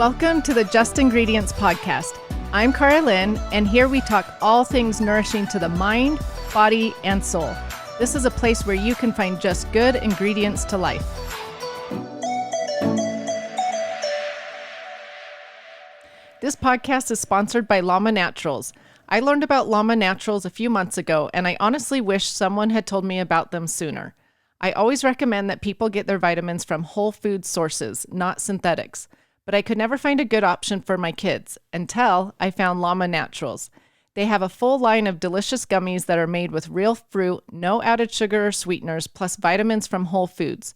Welcome to the Just Ingredients podcast. I'm Cara Lynn, and here we talk all things nourishing to the mind, body, and soul. This is a place where you can find just good ingredients to life. This podcast is sponsored by Mett Naturals. I learned about Mett Naturals a few months ago, and I honestly wish someone had told me about them sooner. I always recommend that people get their vitamins from whole food sources, not synthetics. But I could never find a good option for my kids until I found Mett Naturals. They have a full line of delicious gummies that are made with real fruit, no added sugar or sweeteners, plus vitamins from whole foods.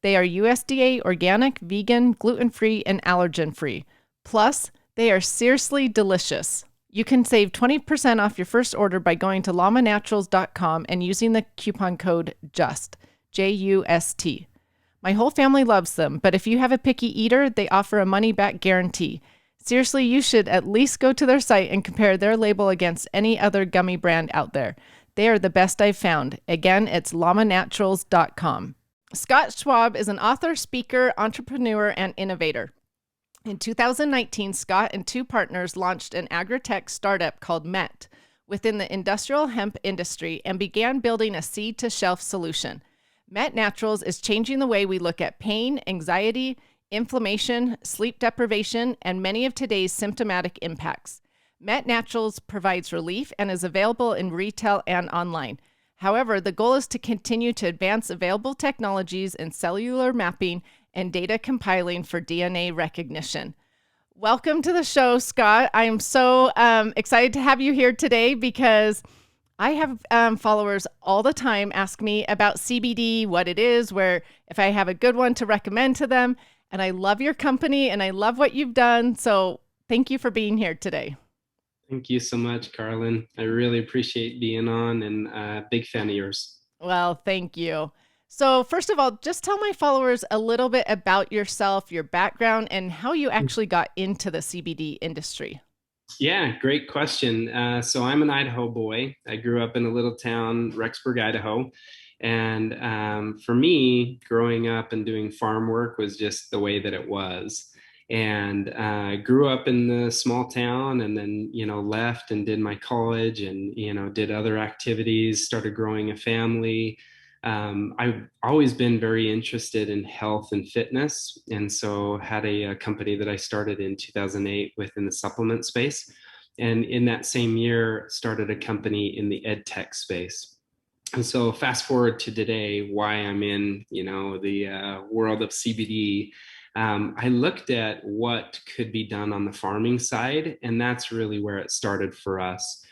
They are USDA organic, vegan, gluten-free, and allergen-free. Plus, they are seriously delicious. You can save 20% off your first order by going to llamaNaturals.com and using the coupon code JUST, J-U-S-T. My whole family loves them, but if you have a picky eater, they offer a money-back guarantee. Seriously, you should at least go to their site and compare their label against any other gummy brand out there. They are the best I've found. Again, it's llamaNaturals.com. Scott Schwab is an author, speaker, entrepreneur, and innovator. In 2019, Scott and two partners launched an Agri-tech startup called Mett within the Industrial Hemp industry and began building a seed-to-shelf solution. Mett Naturals is changing the way we look at pain, anxiety, inflammation, sleep deprivation, and many of today's symptomatic impacts. Mett Naturals provides relief and is available in retail and online. However, the goal is to continue to advance available technologies in cellular mapping and data compiling for DNA recognition. Welcome to the show, Scott. I am so excited to have you here today because I have followers all the time ask me about CBD, what it is, if I have a good one to recommend to them. And I love your company and I love what you've done. So thank you for being here today. Thank you so much, Carlin. I really appreciate being on and a big fan of yours. Well, thank you. So first of all, just tell my followers a little bit about yourself, your background, and how you actually got into the CBD industry. Yeah, great question. So I'm an Idaho boy. I grew up in a little town, Rexburg, Idaho. And for me, growing up and doing farm work was just the way that it was. And I grew up in the small town and then, left and did my college and, did other activities, started growing a family. I've always been very interested in health and fitness. And so had a company that I started in 2008 within the supplement space. And in that same year, started a company in the ed tech space. And so fast forward to today, why I'm in, the world of CBD. I looked at what could be done on the farming side, and that's really where it started for us.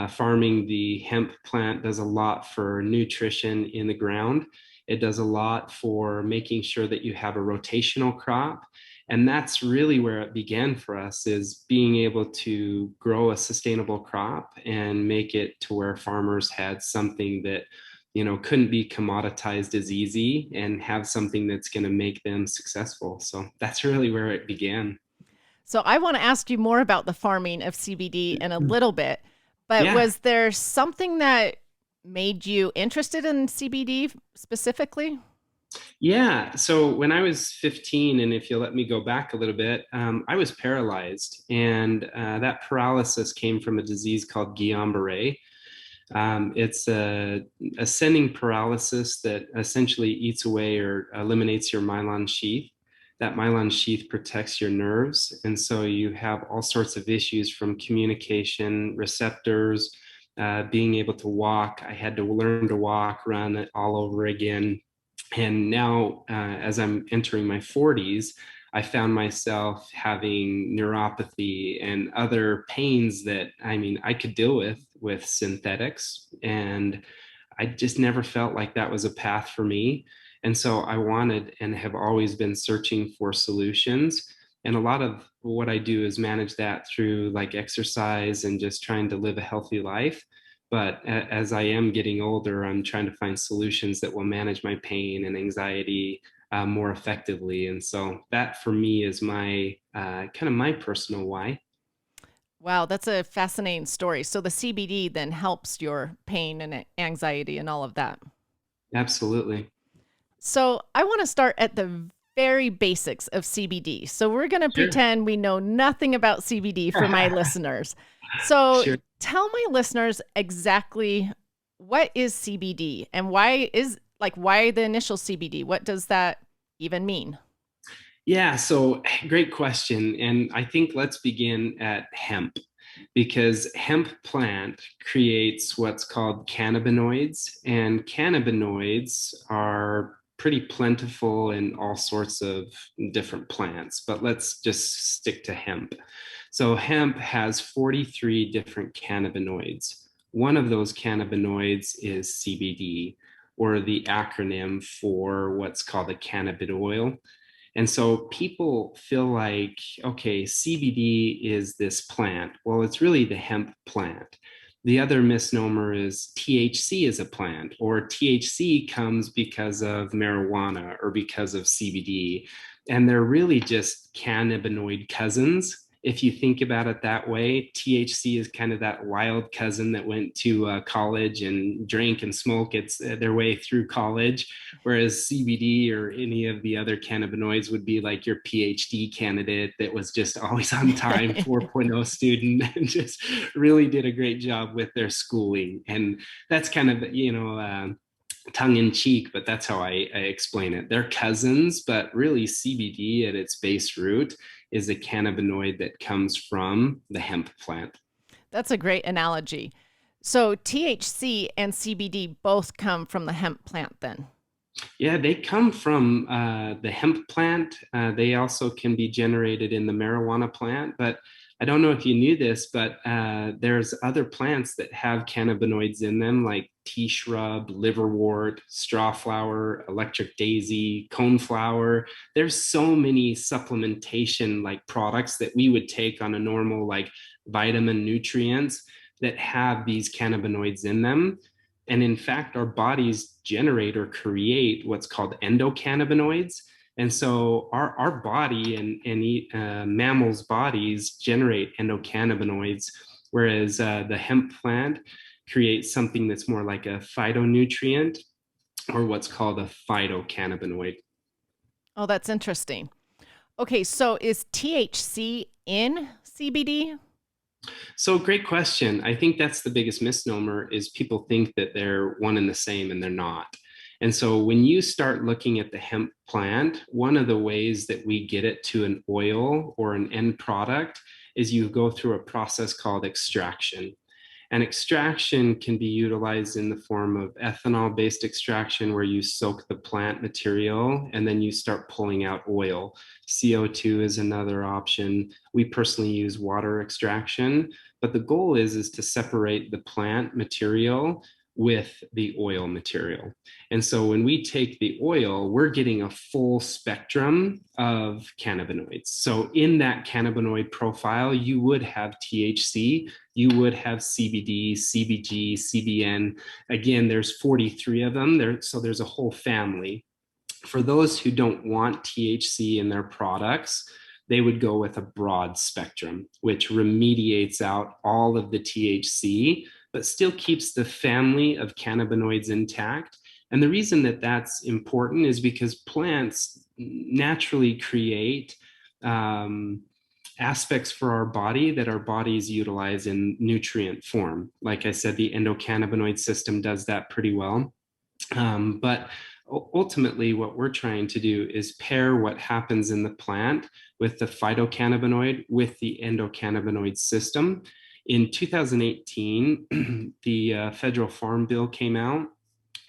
Farming the hemp plant does a lot for nutrition in the ground. It does a lot for making sure that you have a rotational crop. And that's really where it began for us, is being able to grow a sustainable crop and make it to where farmers had something that, couldn't be commoditized as easy and have something that's going to make them successful. So that's really where it began. So I want to ask you more about the farming of CBD in a little bit. But Was there something that made you interested in CBD specifically? Yeah. So when I was 15, and if you'll let me go back a little bit, I was paralyzed. And that paralysis came from a disease called Guillain-Barré. It's a ascending paralysis that essentially eats away or eliminates your myelin sheath. That myelin sheath protects your nerves. And so you have all sorts of issues from communication, receptors, being able to walk. I had to learn to walk, run it all over again. And now, as I'm entering my 40s, I found myself having neuropathy and other pains that, I could deal with synthetics. And I just never felt like that was a path for me. And so I wanted and have always been searching for solutions. And a lot of what I do is manage that through like exercise and just trying to live a healthy life. But as I am getting older, I'm trying to find solutions that will manage my pain and anxiety more effectively. And so that for me is my kind of my personal why. Wow, that's a fascinating story. So the CBD then helps your pain and anxiety and all of that. Absolutely. So I want to start at the very basics of CBD. So we're going to Sure. pretend we know nothing about CBD for my listeners. So Sure. tell my listeners exactly what is CBD and why the initial CBD? What does that even mean? Yeah, so great question. And I think let's begin at hemp because hemp plant creates what's called cannabinoids, and cannabinoids are pretty plentiful in all sorts of different plants, but let's just stick to hemp. So hemp has 43 different cannabinoids. One of those cannabinoids is CBD, or the acronym for what's called a cannabidiol. And so people feel like, okay, CBD is this plant. Well, it's really the hemp plant. The other misnomer is THC is a plant, or THC comes because of marijuana or because of CBD. And they're really just cannabinoid cousins. If you think about it that way, THC is kind of that wild cousin that went to college and drank and smoked their way through college, whereas CBD or any of the other cannabinoids would be like your PhD candidate that was just always on time, 4.0 student, and just really did a great job with their schooling. And that's kind of, tongue in cheek, but that's how I explain it. They're cousins, but really CBD at its base root is a cannabinoid that comes from the hemp plant. That's a great analogy. So THC and CBD both come from the hemp plant then. Yeah, they come from the hemp plant. They also can be generated in the marijuana plant. But I don't know if you knew this, but there's other plants that have cannabinoids in them, like tea shrub, liverwort, strawflower, electric daisy, coneflower. There's so many supplementation like products that we would take on a normal like vitamin nutrients that have these cannabinoids in them. And in fact, our bodies generate or create what's called endocannabinoids. And so our body and mammals' bodies generate endocannabinoids, whereas the hemp plant creates something that's more like a phytonutrient or what's called a phytocannabinoid. Oh, that's interesting. Okay, so is THC in CBD? So great question. I think that's the biggest misnomer is people think that they're one and the same and they're not. And so when you start looking at the hemp plant, one of the ways that we get it to an oil or an end product is you go through a process called extraction. And extraction can be utilized in the form of ethanol based extraction, where you soak the plant material and then you start pulling out oil. CO2 is another option. We personally use water extraction, but the goal is to separate the plant material with the oil material. And so when we take the oil, we're getting a full spectrum of cannabinoids. So in that cannabinoid profile, you would have THC, you would have CBD, CBG, CBN. Again, there's 43 of them there, so there's a whole family. For those who don't want THC in their products, they would go with a broad spectrum, which remediates out all of the THC, but still keeps the family of cannabinoids intact. And the reason that that's important is because plants naturally create aspects for our body that our bodies utilize in nutrient form. Like I said, the endocannabinoid system does that pretty well. But ultimately, what we're trying to do is pair what happens in the plant with the phytocannabinoid with the endocannabinoid system. In 2018, the federal farm bill came out,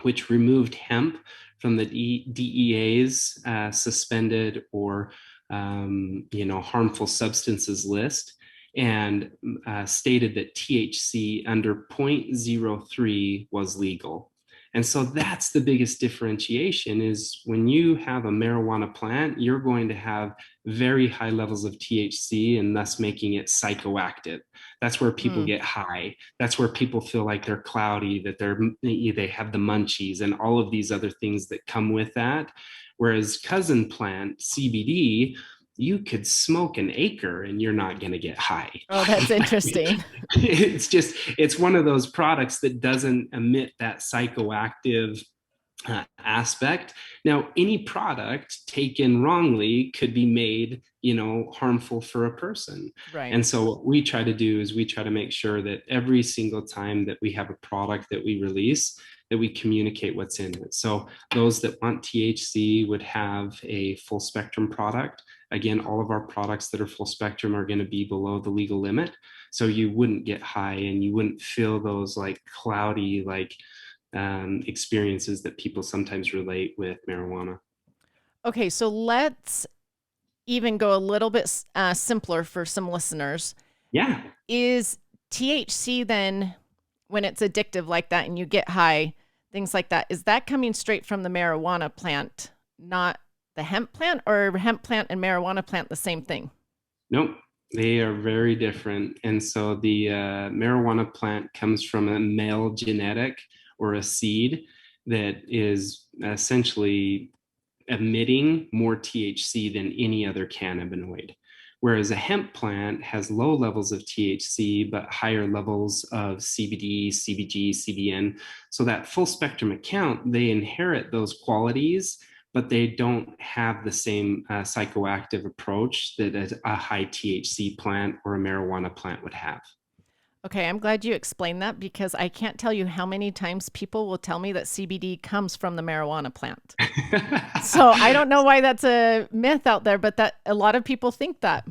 which removed hemp from the DEA's suspended or harmful substances list, and stated that THC under 0.03 was legal. And so that's the biggest differentiation is when you have a marijuana plant, you're going to have very high levels of THC and thus making it psychoactive. That's where people Mm. get high. That's where people feel like they're cloudy, that they have the munchies and all of these other things that come with that. Whereas cousin plant CBD, you could smoke an acre and you're not going to get high. Oh, that's interesting. It's one of those products that doesn't emit that psychoactive aspect. Now, any product taken wrongly could be made, harmful for a person. Right. And so what we try to do is we try to make sure that every single time that we have a product that we release, that we communicate what's in it. So those that want THC would have a full spectrum product. Again, all of our products that are full spectrum are going to be below the legal limit. So you wouldn't get high and you wouldn't feel those like cloudy, like experiences that people sometimes relate with marijuana. Okay, so let's even go a little bit simpler for some listeners. Yeah. Is THC then, when it's addictive like that and you get high, things like that, is that coming straight from the marijuana plant, not the hemp plant, or hemp plant and marijuana plant the same thing? Nope. They are very different. And so the marijuana plant comes from a male genetic or a seed that is essentially emitting more THC than any other cannabinoid. Whereas a hemp plant has low levels of THC, but higher levels of CBD, CBG, CBN. So that full spectrum account, they inherit those qualities, but they don't have the same psychoactive approach that a high THC plant or a marijuana plant would have. Okay, I'm glad you explained that because I can't tell you how many times people will tell me that CBD comes from the marijuana plant. So I don't know why that's a myth out there, but that a lot of people think that.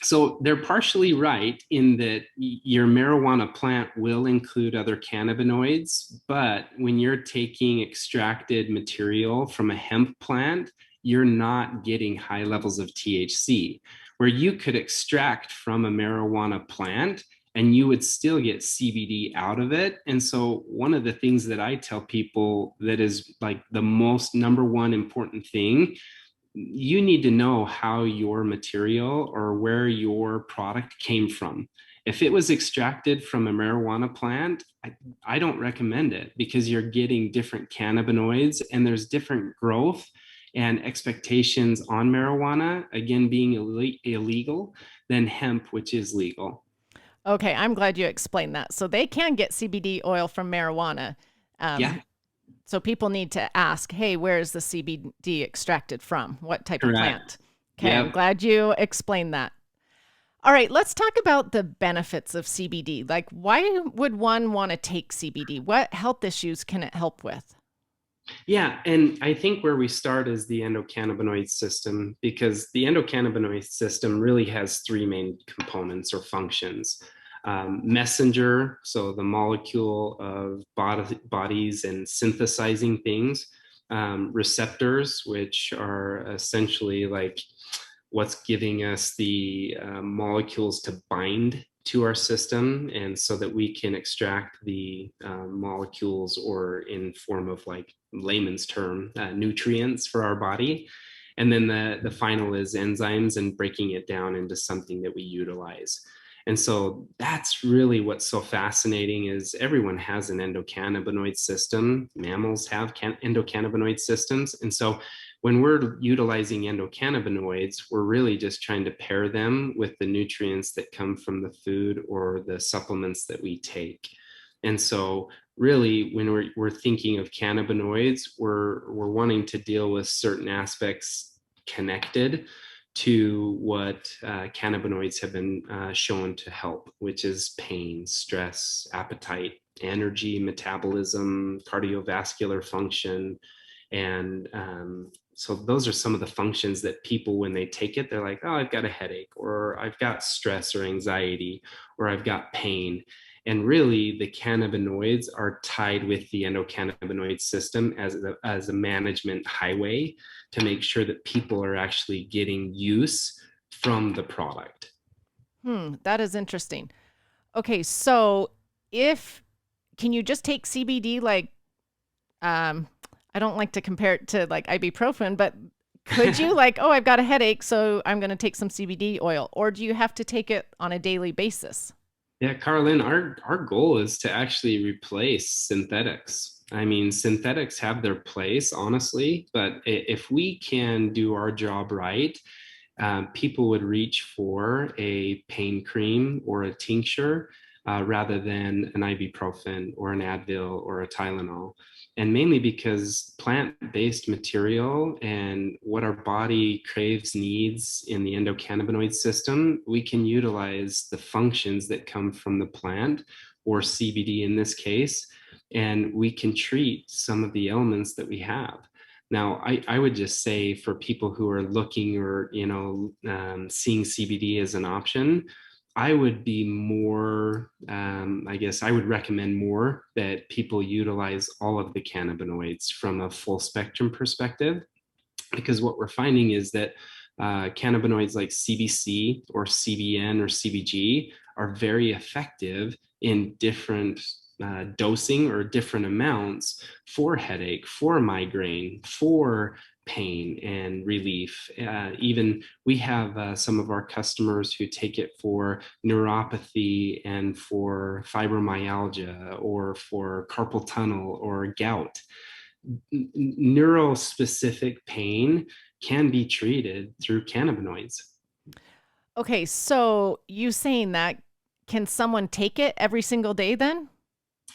So they're partially right in that your marijuana plant will include other cannabinoids, but when you're taking extracted material from a hemp plant, you're not getting high levels of THC. Where you could extract from a marijuana plant and you would still get CBD out of it. And so one of the things that I tell people that is like the most number one important thing, you need to know how your material or where your product came from. If it was extracted from a marijuana plant, I don't recommend it because you're getting different cannabinoids and there's different growth and expectations on marijuana, again, being illegal, than hemp, which is legal. Okay, I'm glad you explained that. So they can get CBD oil from marijuana. Yeah, Um, so people need to ask, hey, where is the CBD extracted from? What type of correct. plant? Okay, I'm Yep. glad you explained that. All right, let's talk about the benefits of CBD. Like, why would one want to take CBD? What health issues can it help with? Yeah, and I think where we start is the endocannabinoid system because the endocannabinoid system really has three main components or functions. Messenger, so the molecule of bodies and synthesizing things. Receptors, which are essentially like what's giving us the molecules to bind to our system and so that we can extract the molecules or in form of like layman's term nutrients for our body, and then the final is enzymes and breaking it down into something that we utilize. And so that's really what's so fascinating is everyone has an endocannabinoid system. Mammals have endocannabinoid systems. And so when we're utilizing endocannabinoids, we're really just trying to pair them with the nutrients that come from the food or the supplements that we take. And so really when we're thinking of cannabinoids, we're wanting to deal with certain aspects connected to what cannabinoids have been shown to help, which is pain, stress, appetite, energy, metabolism, cardiovascular function. And so those are some of the functions that people, when they take it, they're like, oh, I've got a headache, or I've got stress or anxiety, or I've got pain. And really, the cannabinoids are tied with the endocannabinoid system as a management highway to make sure that people are actually getting use from the product. That is interesting. Okay, so if can you just take CBD like um I don't like to compare it to like ibuprofen, but could you like, oh, I've got a headache, so I'm going to take some CBD oil, or do you have to take it on a daily basis? Yeah, Carlin, our goal is to actually replace synthetics. I mean, synthetics have their place, honestly, but if we can do our job right, people would reach for a pain cream or a tincture rather than an ibuprofen or an Advil or a Tylenol. And mainly because plant-based material and what our body craves, needs in the endocannabinoid system, we can utilize the functions that come from the plant, or CBD in this case, and we can treat some of the ailments that we have. Now, I would just say for people who are looking, or seeing CBD as an option, I would be more, I guess I would recommend more that people utilize all of the cannabinoids from a full spectrum perspective, because what we're finding is that cannabinoids like CBC or CBN or CBG are very effective in different dosing or different amounts for headache, for migraine, for pain and relief. Even we have some of our customers who take it for neuropathy and for fibromyalgia or for carpal tunnel or gout. Neurospecific pain can be treated through cannabinoids. Okay, so you saying that, can someone take it every single day then?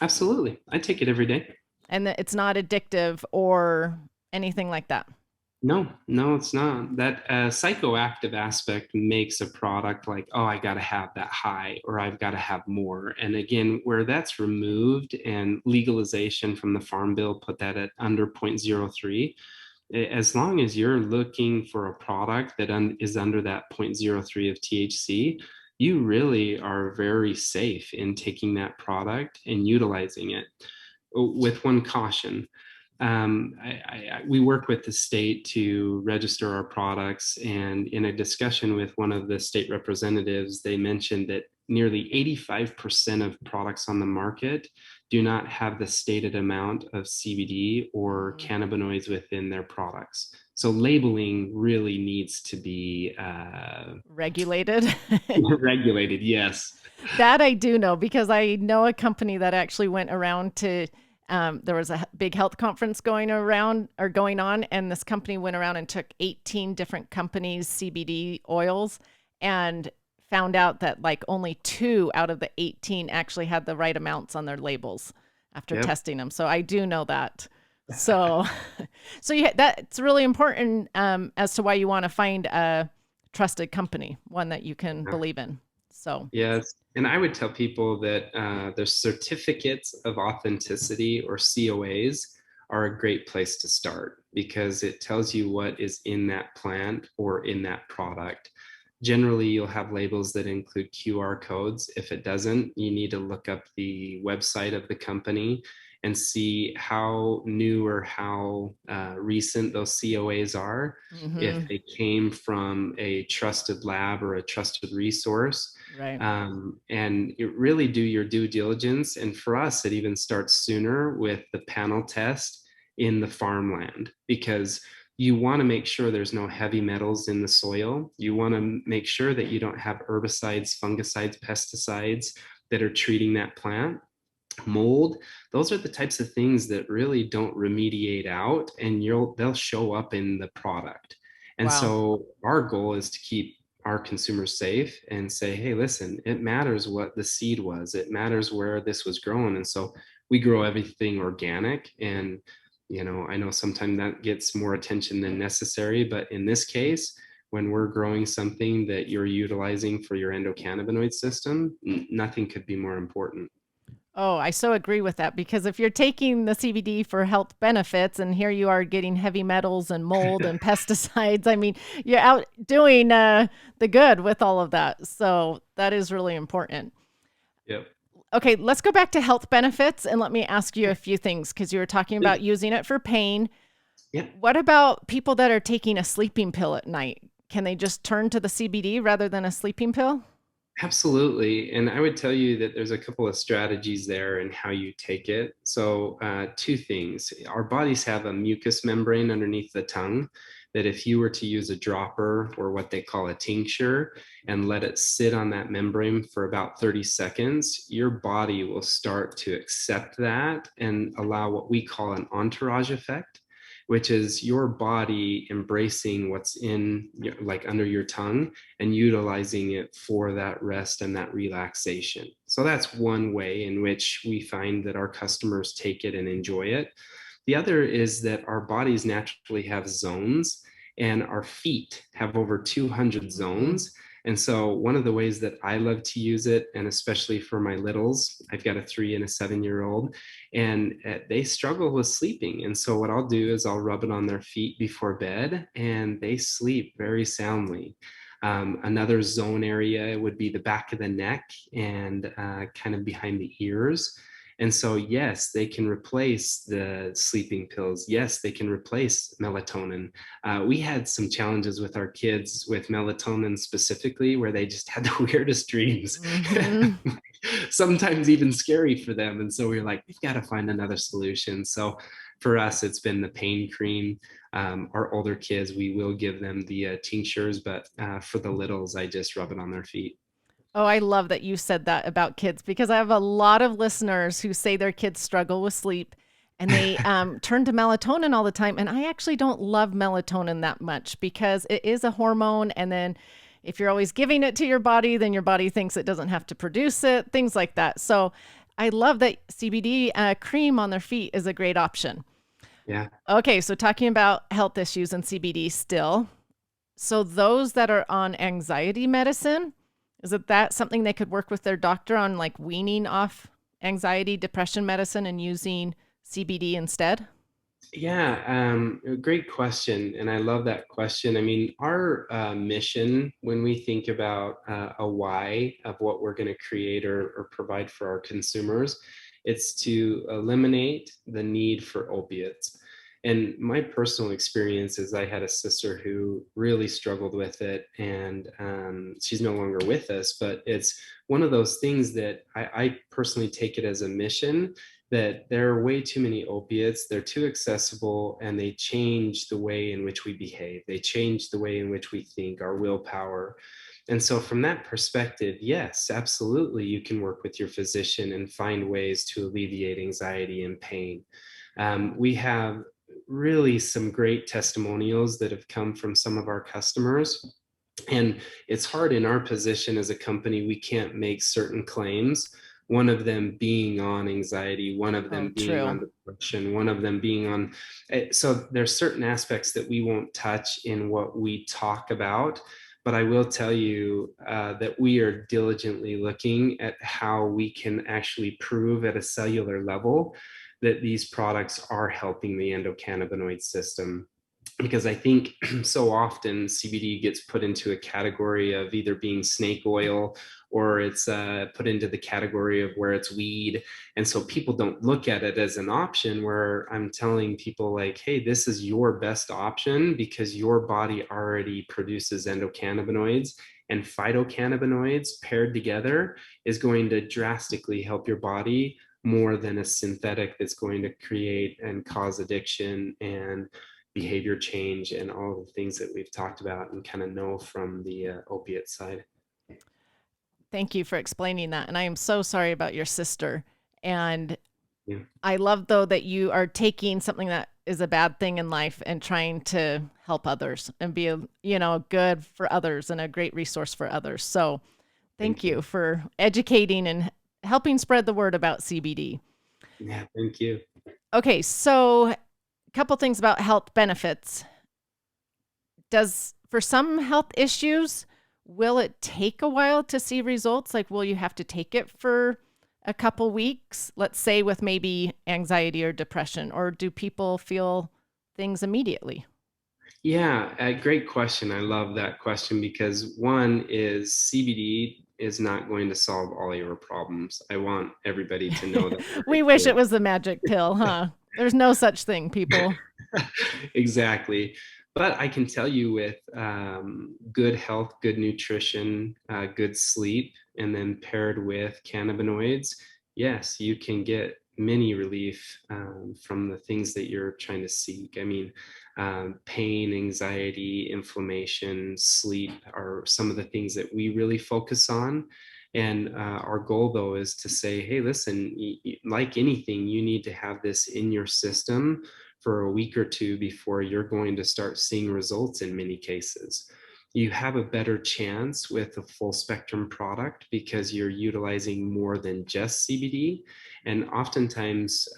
Absolutely. I take it every day. And that it's not addictive or anything like that? No, no, it's not. That psychoactive aspect makes a product like, oh, I got to have that high, or I've got to have more. And again, where that's removed and legalization from the Farm Bill put that at under 0.03, as long as you're looking for a product that is under that 0.03 of THC, you really are very safe in taking that product and utilizing it, with one caution. We work with the state to register our products, and in a discussion with one of the state representatives, they mentioned that nearly 85% of products on the market do not have the stated amount of CBD or cannabinoids within their products. So labeling really needs to be Regulated. regulated. Yes. That I do know, because I know a company that actually went around to, there was a big health conference going around or going on, and this company went around and took 18 different companies' CBD oils and found out that like only 2 out of the 18 actually had the right amounts on their labels after Yep. testing them. So I do know that. So, so yeah, that's really important, as to why you want to find a trusted company, one that you can believe in. So, Yes. And I would tell people that the certificates of authenticity, or COAs, are a great place to start, because it tells you what is in that plant or in that product. Generally, you'll have labels that include QR codes. If it doesn't, you need to look up the website of the company and see how new or how recent those COAs are. If they came from a trusted lab or a trusted resource. right. And you really do your due diligence. And for us, it even starts sooner with the panel test in the farmland, because you want to make sure there's no heavy metals in the soil. You want to make sure that you don't have herbicides, fungicides, pesticides that are treating that plant. Mold, those are the types of things that really don't remediate out, and they'll show up in the product. And Wow. so our goal is to keep our consumers safe and say, hey, listen, it matters what the seed was, it matters where this was grown. And so we grow everything organic. And I know sometimes that gets more attention than necessary, but in this case, when we're growing something that you're utilizing for your endocannabinoid system, nothing could be more important. Oh, I so agree with that, because if you're taking the CBD for health benefits and here you are getting heavy metals and mold and pesticides, I mean, you're out doing the good with all of that. So that is really important. Yep. Okay, let's go back to health benefits and let me ask you a few things, because you were talking about using it for pain. Yeah, What about people that are taking a sleeping pill at night? Can they just turn to the CBD rather than a sleeping pill? absolutely. And I would tell you that there's a couple of strategies there in how you take it. So, two things. Our bodies have a mucous membrane underneath the tongue that if you were to use a dropper or what they call a tincture and let it sit on that membrane for about 30 seconds, your body will start to accept that and allow what we call an entourage effect, which is your body embracing what's in like under your tongue and utilizing it for that rest and that relaxation. So that's one way in which we find that our customers take it and enjoy it. The other is that our bodies naturally have zones, and our feet have over 200 Mm-hmm. zones. And so one of the ways that I love to use it, and especially for my littles, I've got a 3 and a 7-year old, and they struggle with sleeping. And so what I'll do is I'll rub it on their feet before bed, and they sleep very soundly. Another zone area would be the back of the neck and kind of behind the ears. And so, yes, they can replace the sleeping pills. Yes, they can replace melatonin. We had some challenges with our kids with melatonin specifically, where they just had the weirdest dreams, Mm-hmm. sometimes even scary for them. And so we were like, we've got to find another solution. So for us, it's been the pain cream. Our older kids, we will give them the tinctures, but for the littles, I just rub it on their feet. Oh, I love that you said that about kids because I have a lot of listeners who say their kids struggle with sleep and they turn to melatonin all the time. And I actually don't love melatonin that much because it is a hormone. And then if you're always giving it to your body, then your body thinks it doesn't have to produce it, things like that. So I love that CBD cream on their feet is a great option. Yeah. Okay, so talking about health issues and CBD still. So those that are on anxiety medicine, is it that something they could work with their doctor on, like weaning off anxiety, depression medicine and using CBD instead? Yeah, great question. And I love that question. I mean, our mission, when we think about a why of what we're going to create or provide for our consumers, it's to eliminate the need for opiates. And my personal experience is I had a sister who really struggled with it, and she's no longer with us, but it's one of those things that I personally take it as a mission that there are way too many opiates, they're too accessible, and they change the way in which we behave. They change the way in which we think, our willpower. And so, from that perspective, yes, absolutely, you can work with your physician and find ways to alleviate anxiety and pain. We have really some great testimonials that have come from some of our customers. And it's hard in our position as a company, we can't make certain claims. One of them being on anxiety, one of Oh, them being true. on depression, one of them being on. So there's certain aspects that we won't touch in what we talk about. But I will tell you that we are diligently looking at how we can actually prove at a cellular level that these products are helping the endocannabinoid system, because I think so often CBD gets put into a category of either being snake oil, or it's put into the category of where it's weed. And so people don't look at it as an option, where I'm telling people like, hey, this is your best option because your body already produces endocannabinoids, and phytocannabinoids paired together is going to drastically help your body more than a synthetic that's going to create and cause addiction and behavior change and all the things that we've talked about and kind of know from the opiate side. Thank you for explaining that. And I am so sorry about your sister. And Yeah, I love though that you are taking something that is a bad thing in life and trying to help others and be a, good for others and a great resource for others. So thank thank you. you for educating and helping spread the word about CBD. Yeah, thank you. Okay, so a couple things about health benefits. Does for some health issues, will it take a while to see results? Like, will you have to take it for a couple weeks? Let's say with maybe anxiety or depression, or do people feel things immediately? Yeah, a great question. I love that question because one is CBD is not going to solve all your problems. I want everybody to know that We very wish it clearly. was the magic pill, huh? There's no such thing, people. Exactly. But I can tell you with good health, good nutrition, good sleep, and then paired with cannabinoids, yes, you can get many relief from the things that you're trying to seek. I mean, pain, anxiety, inflammation, sleep are some of the things that we really focus on. And our goal, though, is to say, hey, listen, like anything, you need to have this in your system for a week or two before you're going to start seeing results in many cases. you have a better chance with a full spectrum product because you're utilizing more than just CBD. And oftentimes,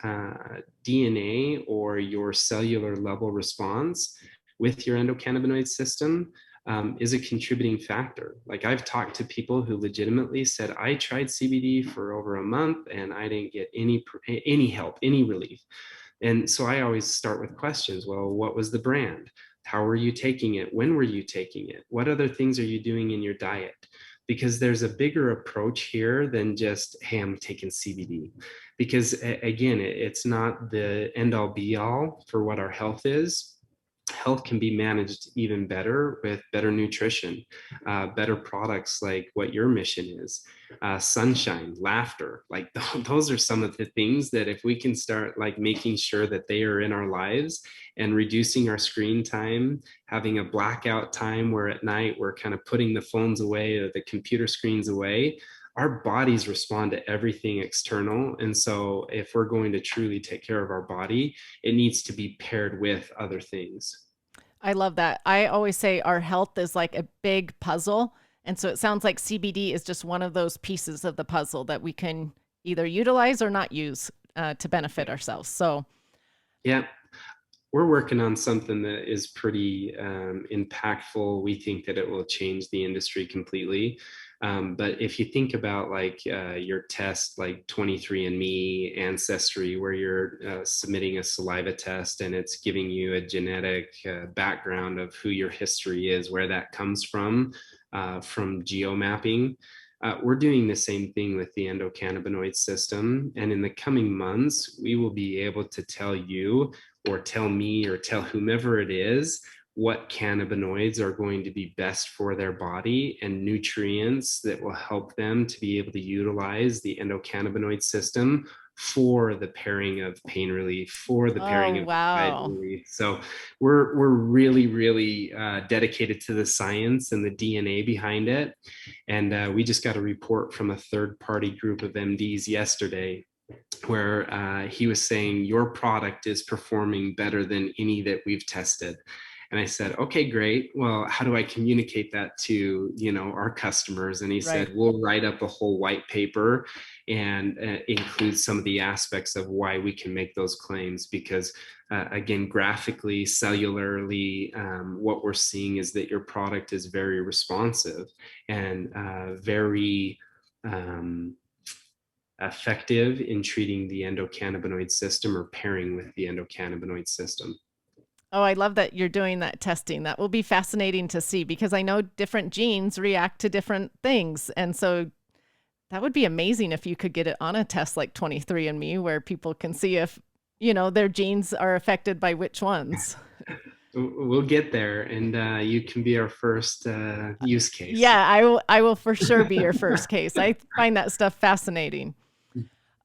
DNA or your cellular level response with your endocannabinoid system is a contributing factor. Like I've talked to people who legitimately said, I tried CBD for over a month and I didn't get any help, any relief. And so I always start with questions. Well, what was the brand? How were you taking it? When were you taking it? What other things are you doing in your diet? Because there's a bigger approach here than just, hey, I'm taking CBD. Because again, it's not the end all be all for what our health is. Health can be managed even better with better nutrition, better products like what your mission is, sunshine, laughter. Like those are some of the things that if we can start like making sure that they are in our lives and reducing our screen time, having a blackout time where at night we're kind of putting the phones away or the computer screens away, our bodies respond to everything external. And so if we're going to truly take care of our body, it needs to be paired with other things. I love that. I always say our health is like a big puzzle. And so it sounds like CBD is just one of those pieces of the puzzle that we can either utilize or not use to benefit ourselves. So, Yeah, we're working on something that is pretty impactful. We think that it will change the industry completely. But if you think about like your test, like 23andMe, Ancestry, where you're submitting a saliva test and it's giving you a genetic background of who your history is, where that comes from geomapping. We're doing the same thing with the endocannabinoid system. And in the coming months, we will be able to tell you or tell me or tell whomever it is what cannabinoids are going to be best for their body and nutrients that will help them to be able to utilize the endocannabinoid system for the pairing of pain relief, for the oh, pairing of anxiety wow. relief. So we're really dedicated to the science and the DNA behind it. And we just got a report from a third party group of MDs yesterday where he was saying your product is performing better than any that we've tested. And I said, okay, great. Well, how do I communicate that to, our customers? And he Right. said, we'll write up a whole white paper and include some of the aspects of why we can make those claims. Because again, graphically, cellularly, what we're seeing is that your product is very responsive and very effective in treating the endocannabinoid system or pairing with the endocannabinoid system. Oh, I love that you're doing that testing. That will be fascinating to see because I know different genes react to different things. And so that would be amazing if you could get it on a test like 23andMe where people can see if, their genes are affected by which ones. We'll get there, and you can be our first use case. Yeah, I will for sure be your first case. I find that stuff fascinating.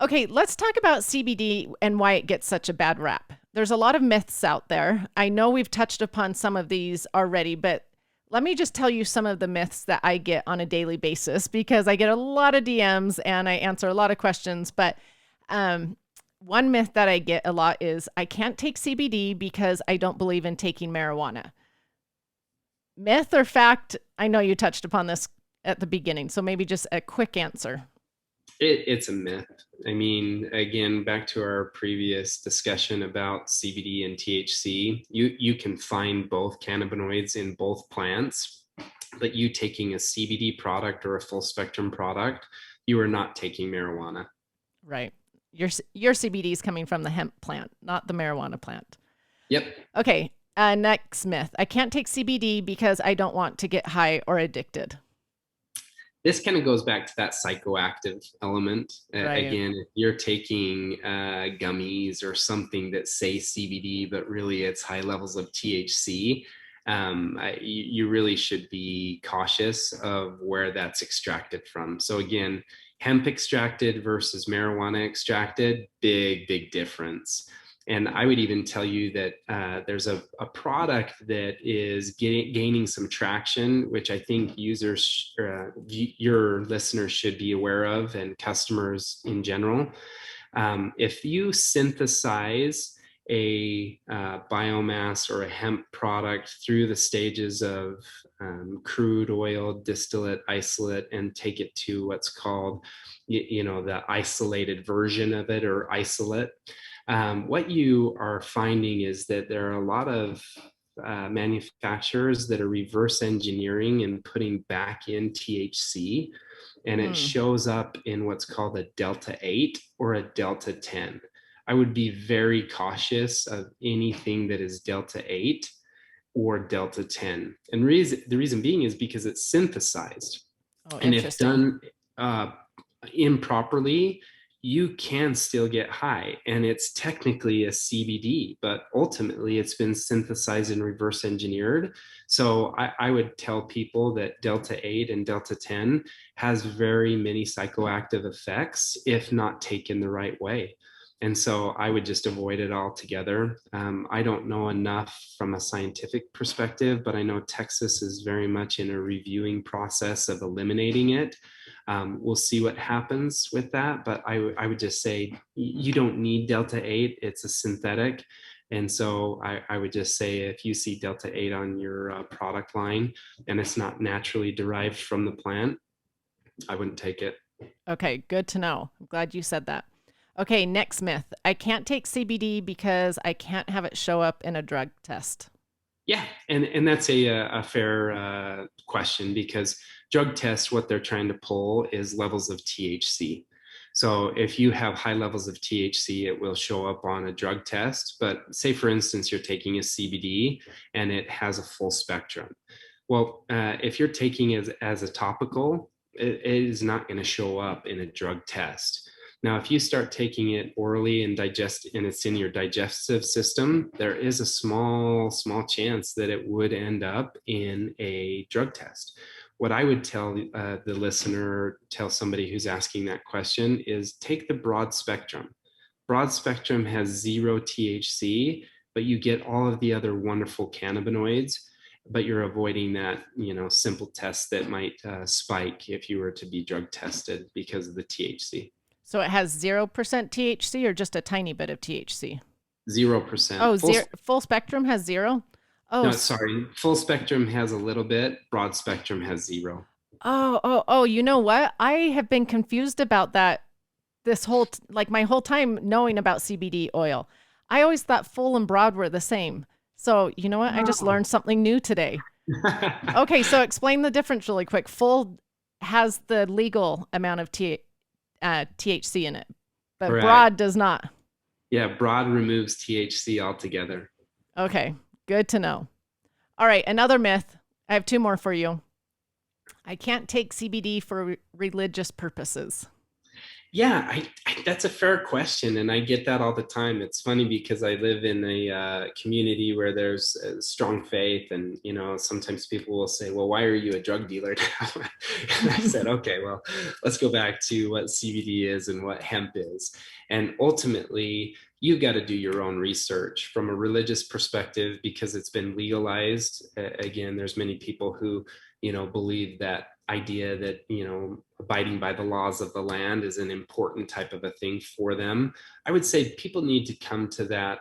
Okay, let's talk about CBD and why it gets such a bad rap. There's a lot of myths out there. I know we've touched upon some of these already, but let me just tell you some of the myths that I get on a daily basis because I get a lot of DMs and I answer a lot of questions. But one myth that I get a lot is I can't take CBD because I don't believe in taking marijuana. Myth or fact? I know you touched upon this at the beginning, so maybe just a quick answer. It's a myth. I mean, again, back to our previous discussion about CBD and THC, you can find both cannabinoids in both plants, but you taking a CBD product or a full spectrum product, you are not taking marijuana. Right. Your CBD is coming from the hemp plant, not the marijuana plant. Yep. Okay. Next myth. I can't take CBD because I don't want to get high or addicted. This kind of goes back to that psychoactive element. Right. Again, if you're taking gummies or something that say CBD, but really it's high levels of THC, you really should be cautious of where that's extracted from. So again, hemp extracted versus marijuana extracted, big difference. And I would even tell you that there's a product that is gaining some traction, which I think users, your listeners should be aware of, and customers in general. If you synthesize a biomass or a hemp product through the stages of crude oil, distillate, isolate, and take it to what's called, the isolated version of it, or isolate. What you are finding is that there are a lot of manufacturers that are reverse engineering and putting back in THC, and it shows up in what's called a Delta 8 or a Delta 10. I would be very cautious of anything that is Delta 8 or Delta 10. And the reason being is because it's synthesized. Oh, And if interesting. done improperly, you can still get high. And it's technically a CBD, but ultimately it's been synthesized and reverse engineered. So I would tell people that Delta 8 and Delta 10 has very many psychoactive effects if not taken the right way. And so I would just avoid it altogether. I don't know enough from a scientific perspective, but I know Texas is very much in a reviewing process of eliminating it. We'll see what happens with that, but I would just say you don't need Delta 8. It's a synthetic. And so I would just say if you see Delta 8 on your product line and it's not naturally derived from the plant, I wouldn't take it. Okay, good to know. I'm glad you said that. Okay, next myth. I can't take CBD because I can't have it show up in a drug test. Yeah, and that's a fair question, because drug tests, what they're trying to pull is levels of THC. So if you have high levels of THC, it will show up on a drug test. But say, for instance, you're taking a CBD and it has a full spectrum. Well, if you're taking it as a topical, it is not going to show up in a drug test. Now, if you start taking it orally and it's in your digestive system, there is a small chance that it would end up in a drug test. What I would tell the listener, tell somebody who's asking that question, is take the broad spectrum. Broad spectrum has 0 THC, but you get all of the other wonderful cannabinoids, but you're avoiding that, simple test that might spike if you were to be drug tested because of the THC. So it has 0% THC or just a tiny bit of THC? 0%. Oh, full spectrum has 0? Oh, No, sorry. Full spectrum has a little bit. Broad spectrum has 0. oh, you know what? I have been confused about that this whole, like my whole time knowing about CBD oil. I always thought full and broad were the same. So, you know what? I just learned something new today. Okay, so explain the difference really quick. Full has the legal amount of THC in it, but Correct. broad does not. Yeah, broad removes THC altogether. Okay, good to know. All right, another myth. I have 2 more for you. I can't take CBD for religious purposes. Yeah, that's a fair question, and I get that all the time. It's funny because I live in a community where there's a strong faith, and sometimes people will say, "Well, why are you a drug dealer now?" And I said, "Okay, well, let's go back to what CBD is and what hemp is, and ultimately, you've got to do your own research from a religious perspective because it's been legalized. Again, there's many people who believe that idea that abiding by the laws of the land is an important type of a thing for them. I would say people need to come to that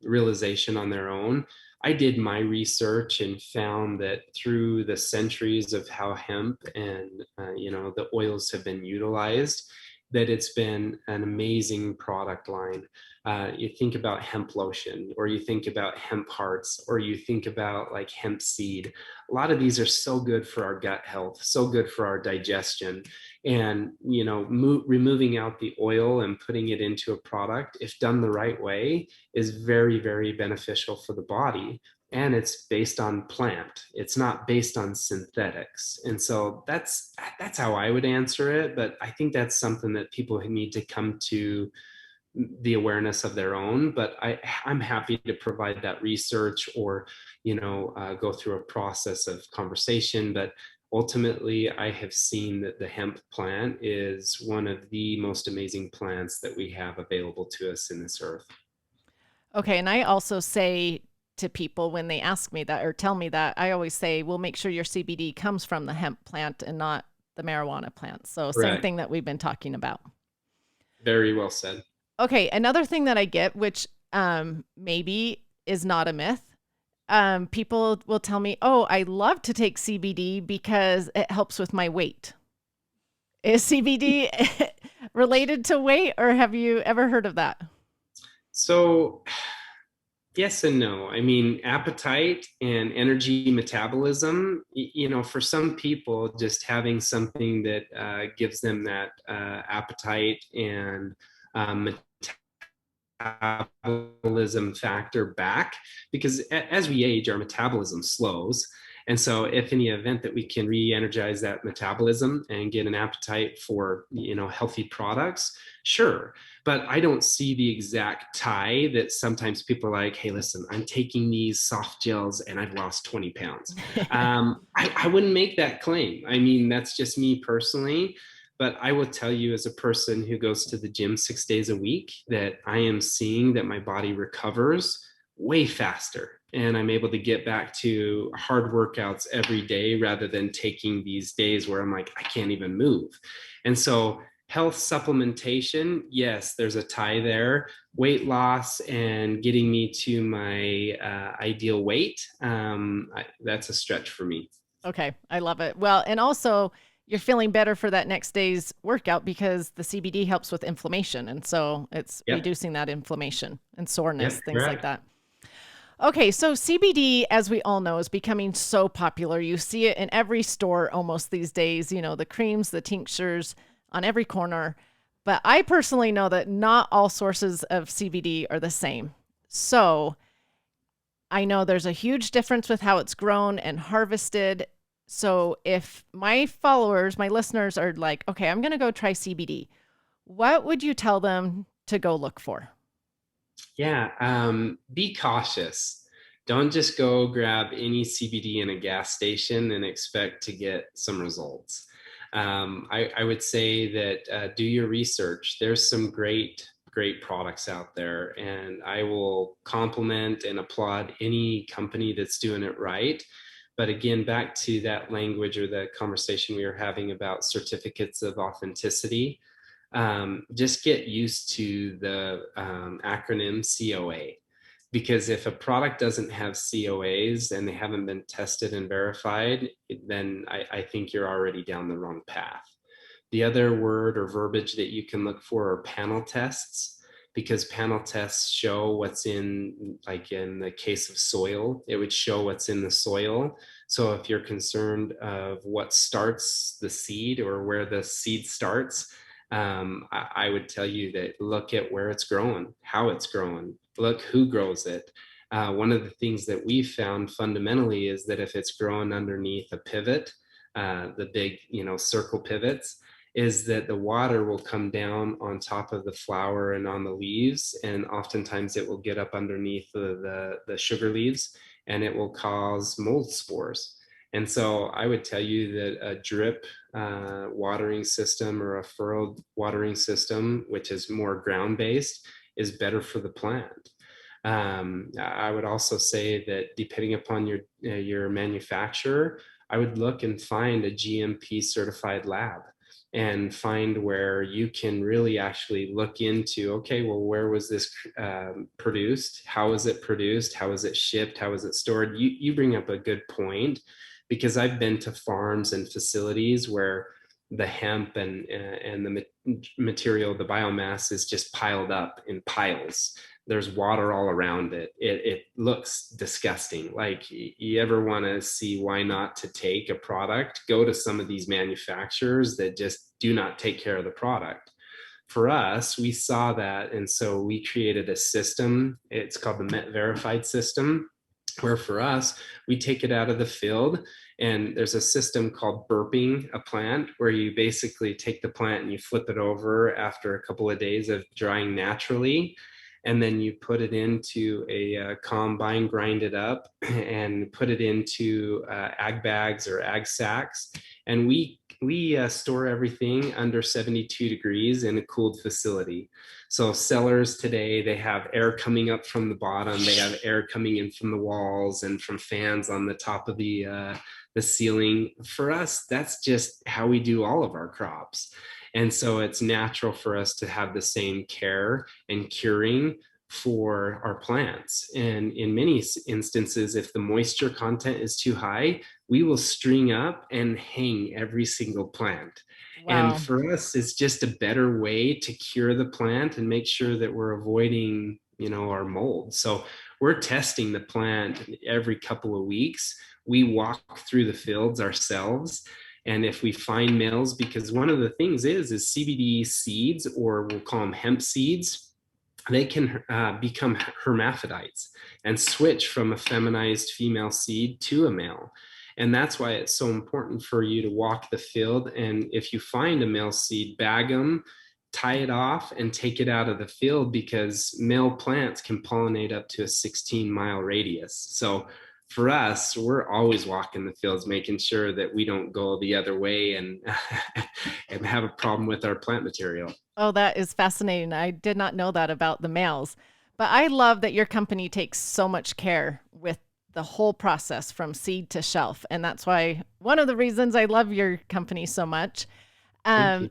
realization on their own. I did my research and found that through the centuries of how hemp and the oils have been utilized, that it's been an amazing product line. You think about hemp lotion, or you think about hemp hearts, or you think about like hemp seed. A lot of these are so good for our gut health, so good for our digestion. And, removing out the oil and putting it into a product, if done the right way, is very, very beneficial for the body. And it's based on plant. It's not based on synthetics. And so that's how I would answer it. But I think that's something that people need to come to the awareness of their own. But I'm happy to provide that research, or go through a process of conversation. But ultimately, I have seen that the hemp plant is one of the most amazing plants that we have available to us in this earth. Okay, and I also say to people when they ask me that or tell me that, I always say, well, make sure your CBD comes from the hemp plant and not the marijuana plant. So same Right. thing that we've been talking about. Very well said. Okay, another thing that I get, which maybe is not a myth. People will tell me, oh, I love to take CBD because it helps with my weight. Is CBD related to weight, or have you ever heard of that? So, yes and no. I mean, appetite and energy metabolism, for some people, just having something that gives them that appetite and um, metabolism factor back, because as we age our metabolism slows, and so if in the event that we can re-energize that metabolism and get an appetite for healthy products, sure. But I don't see the exact tie that sometimes people are like, hey, listen, I'm taking these soft gels and I've lost 20 pounds. I wouldn't make that claim. I mean, that's just me personally. But I will tell you, as a person who goes to the gym 6 days a week, that I am seeing that my body recovers way faster. And I'm able to get back to hard workouts every day rather than taking these days where I'm like, I can't even move. And so, health supplementation, yes, there's a tie there. Weight loss and getting me to my ideal weight, that's a stretch for me. Okay, I love it. Well, and also you're feeling better for that next day's workout because the CBD helps with inflammation. And so it's Yep. reducing that inflammation and soreness, Yep. things like Correct. that. Okay, so CBD, as we all know, is becoming so popular. You see it in every store almost these days, the creams, the tinctures on every corner. But I personally know that not all sources of CBD are the same. So I know there's a huge difference with how it's grown and harvested. So if my followers, my listeners are like, okay, I'm going to go try CBD, what would you tell them to go look for? Yeah, be cautious. Don't just go grab any CBD in a gas station and expect to get some results. I would say that do your research. There's some great products out there, and I will compliment and applaud any company that's doing it right. But again, back to that language or the conversation we were having about certificates of authenticity, just get used to the acronym COA. Because if a product doesn't have COAs and they haven't been tested and verified, then I think you're already down the wrong path. The other word or verbiage that you can look for are panel tests, because panel tests show what's in, like in the case of soil, it would show what's in the soil. So if you're concerned of what starts the seed or where the seed starts, I would tell you that look at where it's growing, how it's growing, look who grows it. One of the things that we've found fundamentally is that if it's growing underneath a pivot, the big, circle pivots, is that the water will come down on top of the flower and on the leaves, and oftentimes it will get up underneath the sugar leaves, and it will cause mold spores. And so I would tell you that a drip watering system or a furrowed watering system, which is more ground based, is better for the plant. I would also say that depending upon your manufacturer, I would look and find a GMP certified lab and find where you can really actually look into, okay, well, where was this produced? How was it produced? How was it shipped? How was it stored? You bring up a good point, because I've been to farms and facilities where the hemp and the material, the biomass is just piled up in piles. There's water all around it. It looks disgusting. Like, you ever want to see why not to take a product, go to some of these manufacturers that just do not take care of the product. For us, we saw that, and so we created a system. It's called the Mett Verified system, where for us, we take it out of the field, and there's a system called burping a plant, where you basically take the plant and you flip it over after a couple of days of drying naturally, and then you put it into a combine, grind it up, and put it into ag bags or ag sacks. And we store everything under 72 degrees in a cooled facility. So cellars today, they have air coming up from the bottom, they have air coming in from the walls and from fans on the top of the ceiling. For us, that's just how we do all of our crops. And so it's natural for us to have the same care and curing for our plants. And in many instances, if the moisture content is too high, we will string up and hang every single plant. And Wow. for us, it's just a better way to cure the plant and make sure that we're avoiding, our mold. So we're testing the plant every couple of weeks. We walk through the fields ourselves. And if we find males, because one of the things is CBD seeds, or we'll call them hemp seeds, they can become hermaphrodites and switch from a feminized female seed to a male. And that's why it's so important for you to walk the field. And if you find a male seed, bag them, tie it off, and take it out of the field, because male plants can pollinate up to a 16-mile radius. So for us, we're always walking the fields, making sure that we don't go the other way and and have a problem with our plant material. Oh, that is fascinating. I did not know that about the males. But I love that your company takes so much care with the whole process from seed to shelf. And that's why one of the reasons I love your company so much. Thank you. Um,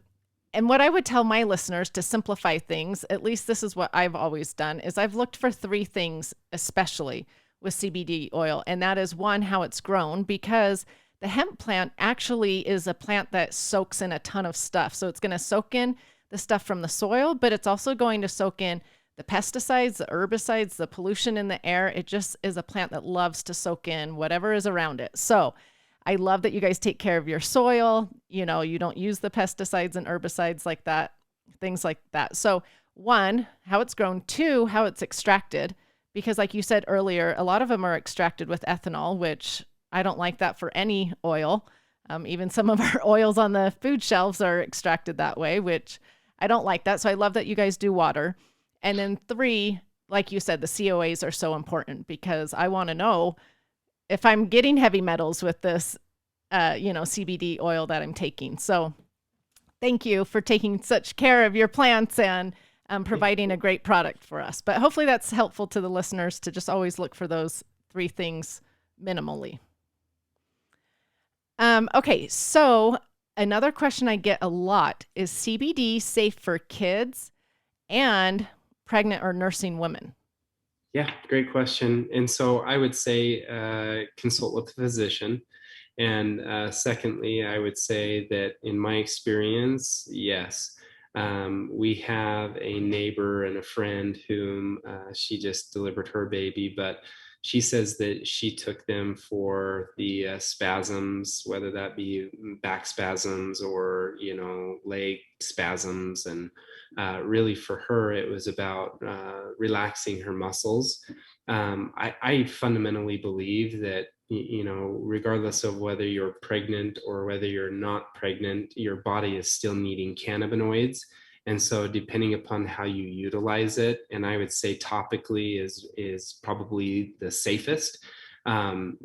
and what I would tell my listeners to simplify things, at least this is what I've always done, is I've looked for three things, especially with CBD oil. And that is one, how it's grown, because the hemp plant actually is a plant that soaks in a ton of stuff. So it's going to soak in the stuff from the soil, but it's also going to soak in the pesticides, the herbicides, the pollution in the air. It just is a plant that loves to soak in whatever is around it. So I love that you guys take care of your soil. You know, you don't use the pesticides and herbicides like that, things like that. So one, how it's grown. Two, how it's extracted. Because like you said earlier, a lot of them are extracted with ethanol, which I don't like that for any oil. Even some of our oils on the food shelves are extracted that way, which I don't like that. So I love that you guys do water. And then three, like you said, the COAs are so important, because I want to know if I'm getting heavy metals with this, CBD oil that I'm taking. So thank you for taking such care of your plants and providing a great product for us. But hopefully that's helpful to the listeners to just always look for those three things minimally. Okay, so another question I get a lot is CBD safe for kids and pregnant or nursing women? Yeah, great question. And so I would say consult with a physician. And secondly, I would say that in my experience, yes. We have a neighbor and a friend whom she just delivered her baby, but she says that she took them for the spasms, whether that be back spasms or, leg spasms. And really for her, it was about relaxing her muscles. I fundamentally believe that, regardless of whether you're pregnant or whether you're not pregnant, your body is still needing cannabinoids. And so depending upon how you utilize it, and I would say topically is probably the safest. um,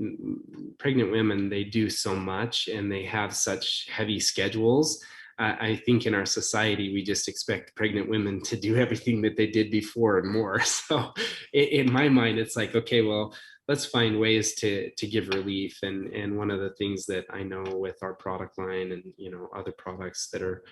Pregnant women, they do so much and they have such heavy schedules. I think in our society, we just expect pregnant women to do everything that they did before and more. So in my mind, it's like, okay, well, let's find ways to give relief. And one of the things that I know with our product line and, other products that are,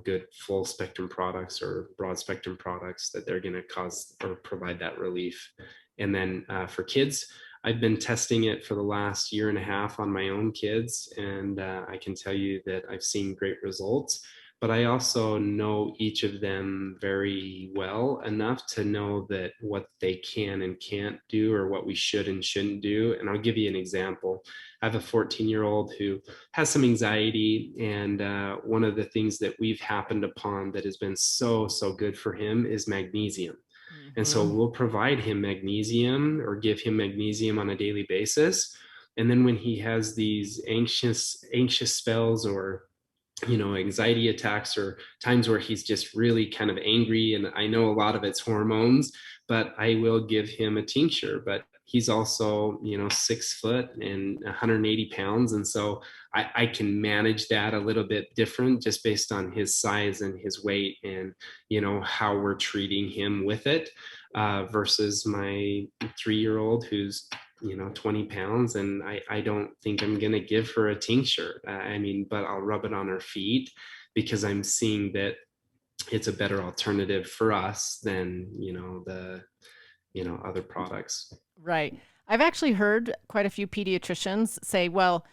good full spectrum products or broad spectrum products, that they're going to cause or provide that relief. And then for kids, I've been testing it for the last year and a half on my own kids, and I can tell you that I've seen great results. But I also know each of them very well enough to know that what they can and can't do, or what we should and shouldn't do. And I'll give you an example. I have a 14-year-old who has some anxiety, and one of the things that we've happened upon that has been so good for him is magnesium. And so Mm-hmm. we'll provide him magnesium or give him magnesium on a daily basis. And then when he has these anxious spells, or anxiety attacks, or times where he's just really kind of angry, and I know a lot of it's hormones, but I will give him a tincture. But he's also 6 foot and 180 pounds, and so I can manage that a little bit different just based on his size and his weight, and how we're treating him with it, versus my 3-year-old who's 20 pounds, and I don't think I'm going to give her a tincture. But I'll rub it on her feet, because I'm seeing that it's a better alternative for us than, other products. Right. I've actually heard quite a few pediatricians say, well,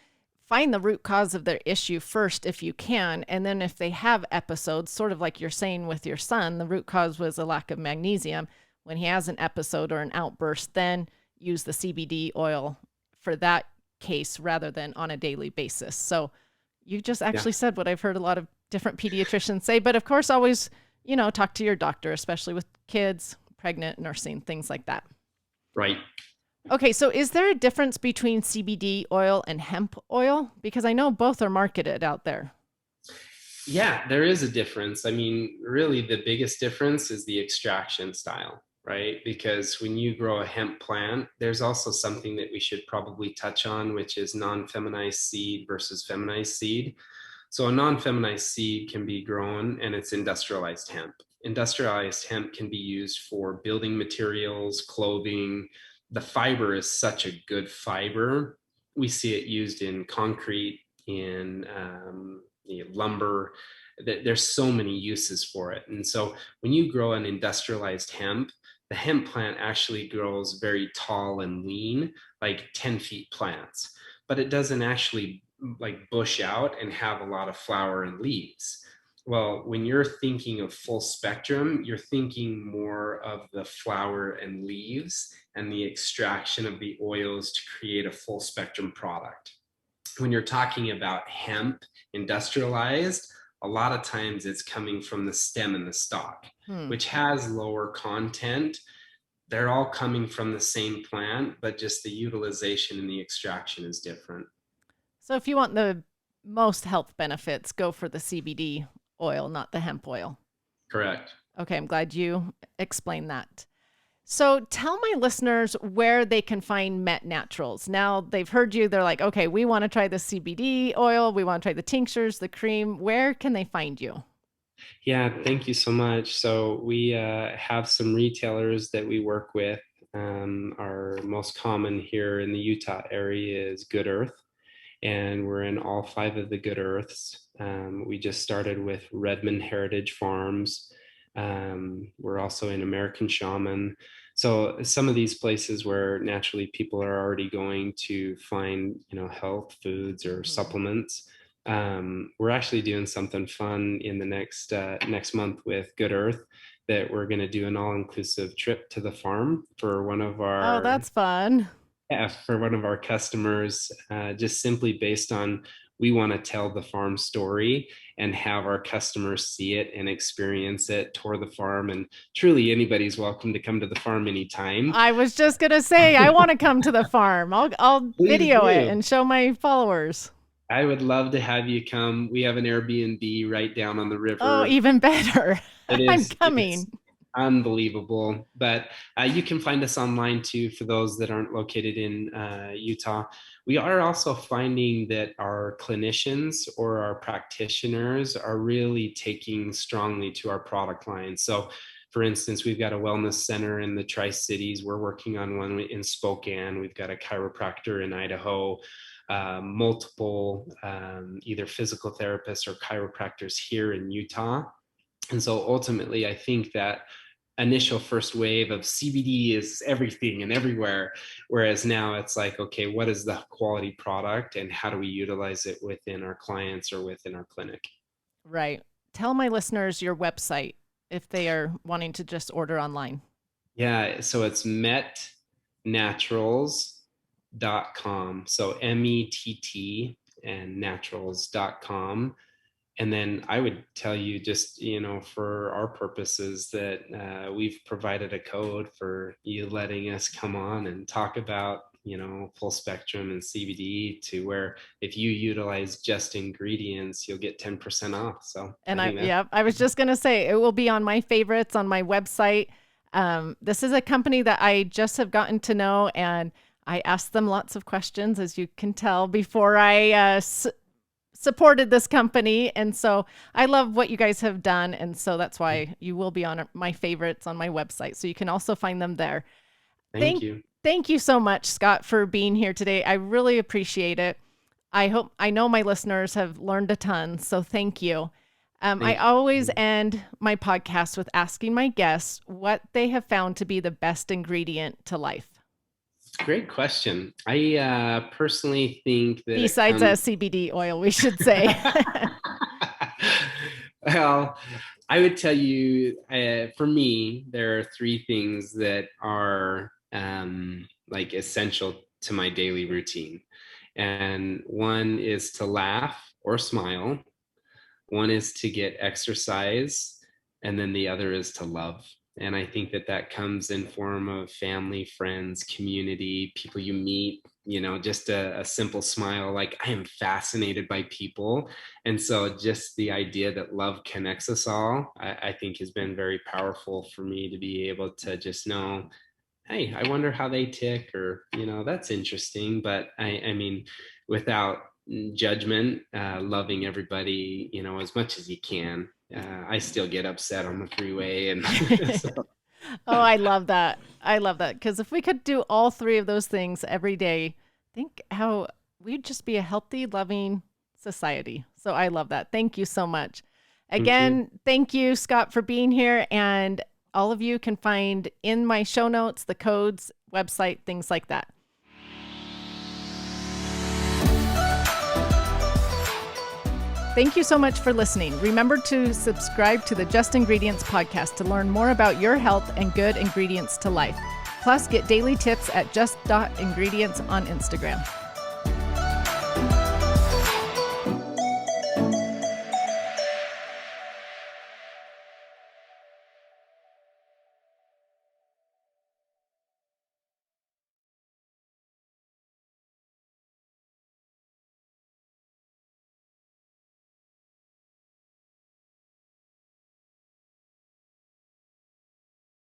find the root cause of their issue first if you can. And then if they have episodes, sort of like you're saying with your son, the root cause was a lack of magnesium. When he has an episode or an outburst, then use the CBD oil for that case rather than on a daily basis. So you just Yeah, actually said what I've heard a lot of different pediatricians say. But of course, always, talk to your doctor, especially with kids, pregnant, nursing, things like that. right. Okay, so is there a difference between CBD oil and hemp oil? Because I know both are marketed out there. Yeah, there is a difference. I mean, really, the biggest difference is the extraction style, right? Because when you grow a hemp plant, there's also something that we should probably touch on, which is non-feminized seed versus feminized seed. So, a non feminized seed can be grown and it's industrialized hemp. Industrialized hemp can be used for building materials, clothing. The fiber is such a good fiber. We see it used in concrete, in lumber. There's so many uses for it. And so when you grow an industrialized hemp, the hemp plant actually grows very tall and lean, like 10 feet plants, but it doesn't actually like bush out and have a lot of flower and leaves. Well, when you're thinking of full spectrum, you're thinking more of the flower and leaves and the extraction of the oils to create a full spectrum product. When you're talking about hemp industrialized, a lot of times it's coming from the stem and the stalk, Hmm. which has lower content. They're all coming from the same plant, but just the utilization and the extraction is different. So if you want the most health benefits, go for the CBD oil, not the hemp oil. Correct. Okay, I'm glad you explained that. So tell my listeners where they can find Mett Naturals. Now they've heard you, they're like, okay, we want to try the CBD oil, we want to try the tinctures, the cream. Where can they find you? Yeah, thank you so much. So we have some retailers that we work with. Our most common here in the Utah area is Good Earth, and we're in all five of the Good Earths. We just started with Redmond Heritage Farms. We're also in American Shaman. So some of these places where naturally people are already going to find, health foods or Mm-hmm. supplements. We're actually doing something fun in the next month with Good Earth, that we're going to do an all-inclusive trip to the farm for one of Oh, our that's fun. yeah, for one of our customers, just simply based on we want to tell the farm story and have our customers see it and experience it, tour the farm, and truly anybody's welcome to come to the farm anytime. I was just gonna say I want to come to the farm. I'll Please video it do. and show my followers. I would love to have you come. We have an Airbnb right down on the Oh, river. even better. It I'm is coming. it's unbelievable. But you can find us online too for those that aren't located in Utah. We are also finding that our clinicians or our practitioners are really taking strongly to our product line. So for instance, we've got a wellness center in the Tri-Cities. We're working on one in Spokane. We've got a chiropractor in Idaho, multiple either physical therapists or chiropractors here in Utah. And so ultimately, I think that initial first wave of CBD is everything and everywhere. Whereas now it's like, okay, what is the quality product and how do we utilize it within our clients or within our clinic? Right. Tell my listeners your website if they are wanting to just order online. Yeah, so it's mettnaturals.com. So METT and naturals.com. And then I would tell you just, for our purposes that we've provided a code for you letting us come on and talk about, full spectrum and CBD, to where if you utilize just ingredients, you'll get 10% off. So And I think that's I was just going to say it will be on my favorites on my website. This is a company that I just have gotten to know, and I asked them lots of questions, as you can tell, before I supported this company. And so I love what you guys have done. And so that's why you will be on my favorites on my website. So you can also find them there. thank Thank, you. thank you so much, Scott, for being here today. I really appreciate it. I know my listeners have learned a ton. So thank you. I always end my podcast with asking my guests what they have found to be the best ingredient to life. Great question. I personally think that Besides a CBD oil, we should say. Well, I would tell you, for me, there are three things that are like essential to my daily routine. And one is to laugh or smile. One is to get exercise, and then the other is to love. And I think that that comes in form of family, friends, community, people you meet, just a simple smile. Like, I am fascinated by people. And so just the idea that love connects us all, I think has been very powerful for me to be able to just know, hey, I wonder how they tick, or, that's interesting. But I mean, without judgment, loving everybody, as much as you can. I still get upset on the freeway. And so. Oh, I love that. I love that. Because if we could do all three of those things every day, think how we'd just be a healthy, loving society. So I love that. Thank you so much. Again, thank you, Scott, for being here. And all of you can find in my show notes the codes, website, things like that. Thank you so much for listening. Remember to subscribe to the Just Ingredients podcast to learn more about your health and good ingredients to life. Plus, get daily tips at just.ingredients on Instagram.